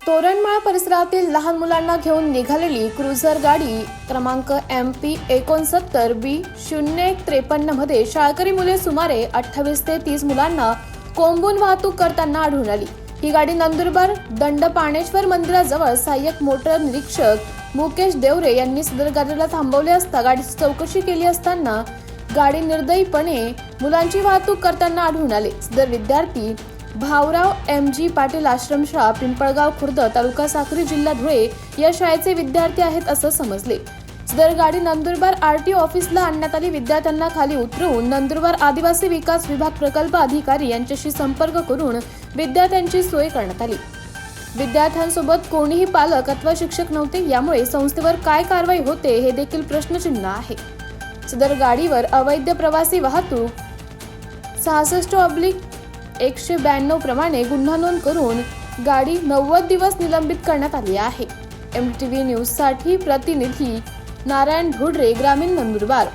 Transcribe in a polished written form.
तोरणमाळ परिसरातील लहान मुलांना घेऊन निघालेली क्रुझर गाडी क्रमांक MP 69 B0153 मध्ये शाळकरी मुले सुमारे 28 ते 30 मुलांना कोंबून वाहतूक करताना आढळून आली। ही गाडी नंदुरबार दंडपाणेश्वर मंदिराजवळ सहाय्यक मोटर निरीक्षक मुकेश देवरे यांनी सदर गाडीला थांबवले असता गाडीची चौकशी केली असताना गाडी निर्दयीपणे मुलांची वाहतूक करताना आढळून आले। सदर विद्यार्थी भाऊराव MG पाटील आश्रमशाळा पिंपळगाव खुर्द तालुका साक्री जिल्हा धुळे या शाळेचे विद्यार्थी आहेत असं समजले। सदर गाडी नंदुरबार RTO ऑफिसला आणण्यात आली। विद्यार्थ्यांना खाली उतरवून नंदुरबार आदिवासी विकास विभाग प्रकल्प अधिकारी यांच्याशी संपर्क करून विद्यार्थ्यांची सोय करण्यात आली। विद्यार्थ्यांसोबत कोणीही पालक अथवा शिक्षक नव्हते, यामुळे संस्थेवर काय कारवाई होते हे देखील प्रश्नचिन्ह आहे। सदर गाडीवर अवैध प्रवासी वाहतूक 66/192 प्रमाणे गुन्हा नोंद करून गाडी 90 दिवस निलंबित करण्यात आली आहे। MTV न्यूज साठी प्रतिनिधी नारायण ढोडरे, ग्रामीण नंदुरबार।